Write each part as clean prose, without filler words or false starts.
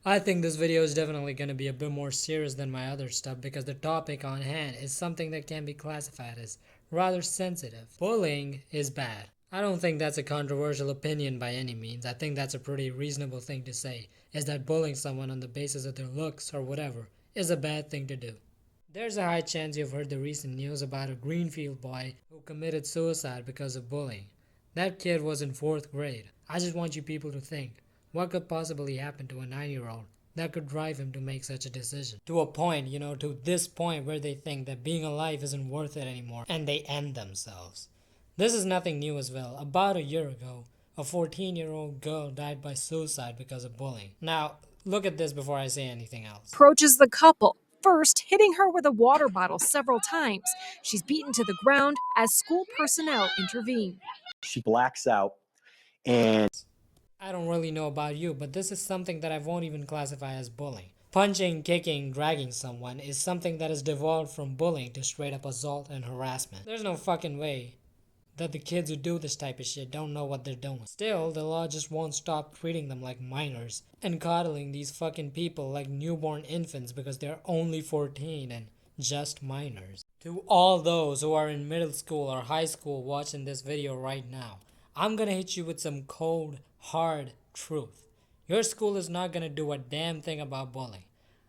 I think this video is definitely going to be a bit more serious than my other stuff because the topic on hand is something that can be classified as rather sensitive. Bullying is bad. I don't think that's a controversial opinion by any means. I think that's a pretty reasonable thing to say, is that bullying someone on the basis of their looks or whatever is a bad thing to do. There's a high chance you've heard the recent news about a Greenfield boy who committed suicide because of bullying. That kid was in 4th grade. I just want you people to think, what could possibly happen to a 9-year-old that could drive him to make such a decision? To a point, to this point where they think that being alive isn't worth it anymore and they end themselves. This is nothing new as well. About a year ago, a 14-year-old girl died by suicide because of bullying. Now, look at this before I say anything else. Approaches the couple, first hitting her with a water bottle several times. She's beaten to the ground as school personnel intervene. She blacks out and I don't really know about you, but this is something that I won't even classify as bullying. Punching, kicking, dragging someone is something that has devolved from bullying to straight up assault and harassment. There's no fucking way that the kids who do this type of shit don't know what they're doing. Still, the law just won't stop treating them like minors and coddling these fucking people like newborn infants because they're only 14 and just minors. To all those who are in middle school or high school watching this video right now, I'm gonna hit you with some cold, hard truth. Your school is not gonna do a damn thing about bullying.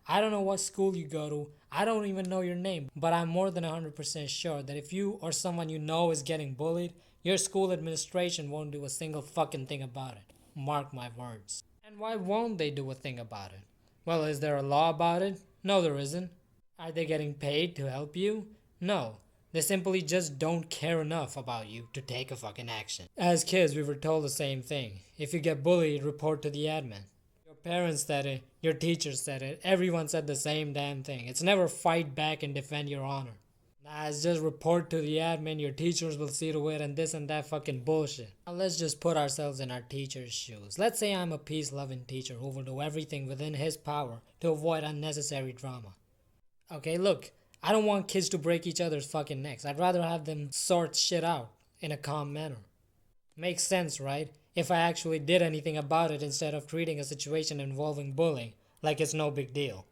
I don't know what school you go to. I don't even know your name, but I'm more than 100% sure that if you or someone you know is getting bullied, your school administration won't do a single fucking thing about it. Mark my words. And why won't they do a thing about it? Well, is there a law about it? No, there isn't. Are they getting paid to help you? No. They simply just don't care enough about you to take a fucking action. As kids, we were told the same thing. If you get bullied, report to the admin. Your parents said it, your teachers said it, everyone said the same damn thing. It's never fight back and defend your honor. Nah, it's just report to the admin, your teachers will see to it, and this and that fucking bullshit. Now let's just put ourselves in our teacher's shoes. Let's say I'm a peace-loving teacher who will do everything within his power to avoid unnecessary drama. Okay, look, I don't want kids to break each other's fucking necks. I'd rather have them sort shit out in a calm manner. Makes sense, right? If I actually did anything about it instead of treating a situation involving bullying like it's no big deal.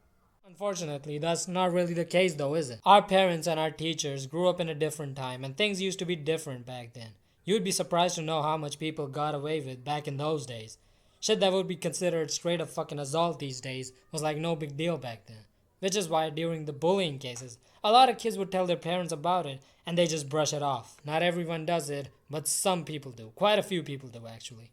Unfortunately, that's not really the case though, is it? Our parents and our teachers grew up in a different time and things used to be different back then. You'd be surprised to know how much people got away with back in those days. Shit that would be considered straight up fucking assault these days was like no big deal back then. Which is why during the bullying cases, a lot of kids would tell their parents about it and they just brush it off. Not everyone does it, but some people do. Quite a few people do actually.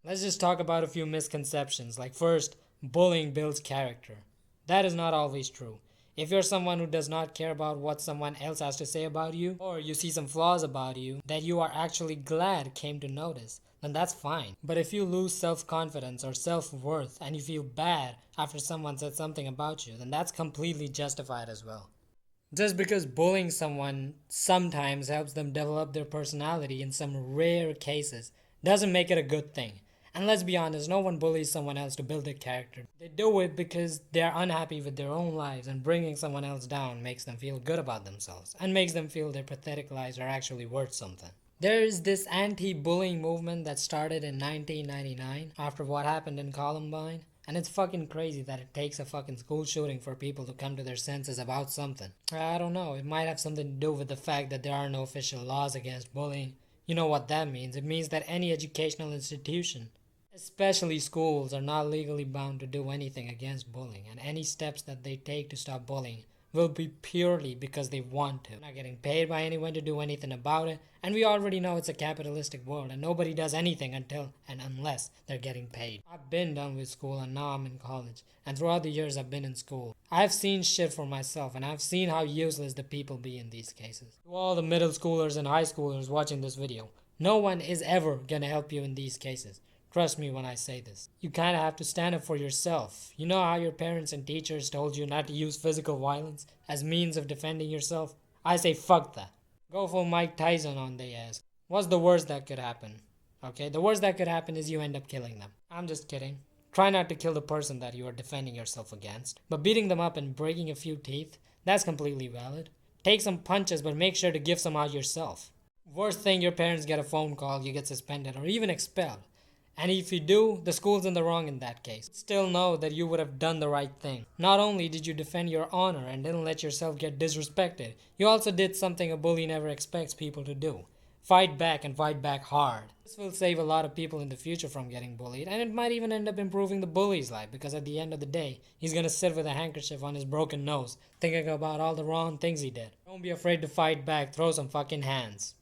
Let's just talk about a few misconceptions. Like first, bullying builds character. That is not always true. If you're someone who does not care about what someone else has to say about you, or you see some flaws about you that you are actually glad came to notice, then that's fine. But if you lose self-confidence or self-worth and you feel bad after someone said something about you, then that's completely justified as well. Just because bullying someone sometimes helps them develop their personality in some rare cases doesn't make it a good thing. And let's be honest, no one bullies someone else to build their character. They do it because they're unhappy with their own lives, and bringing someone else down makes them feel good about themselves and makes them feel their pathetic lives are actually worth something. There is this anti-bullying movement that started in 1999 after what happened in Columbine. And it's fucking crazy that it takes a fucking school shooting for people to come to their senses about something. I don't know, it might have something to do with the fact that there are no official laws against bullying. You know what that means. It means that any educational institution, especially schools, are not legally bound to do anything against bullying. And any steps that they take to stop bullying will be purely because they want to. They're not getting paid by anyone to do anything about it, and we already know it's a capitalistic world and nobody does anything until and unless they're getting paid. I've been done with school and now I'm in college, and throughout the years I've been in school, I've seen shit for myself and I've seen how useless the people be in these cases. To all the middle schoolers and high schoolers watching this video, no one is ever gonna help you in these cases. Trust me when I say this. You kinda have to stand up for yourself. You know how your parents and teachers told you not to use physical violence as means of defending yourself? I say fuck that. Go full Mike Tyson on their ass. What's the worst that could happen? Okay, the worst that could happen is you end up killing them. I'm just kidding. Try not to kill the person that you are defending yourself against. But beating them up and breaking a few teeth, that's completely valid. Take some punches, but make sure to give some out yourself. Worst thing, your parents get a phone call, you get suspended or even expelled. And if you do, the school's in the wrong in that case. Still know that you would have done the right thing. Not only did you defend your honor and didn't let yourself get disrespected, you also did something a bully never expects people to do. Fight back and fight back hard. This will save a lot of people in the future from getting bullied, and it might even end up improving the bully's life, because at the end of the day, he's gonna sit with a handkerchief on his broken nose, thinking about all the wrong things he did. Don't be afraid to fight back, throw some fucking hands.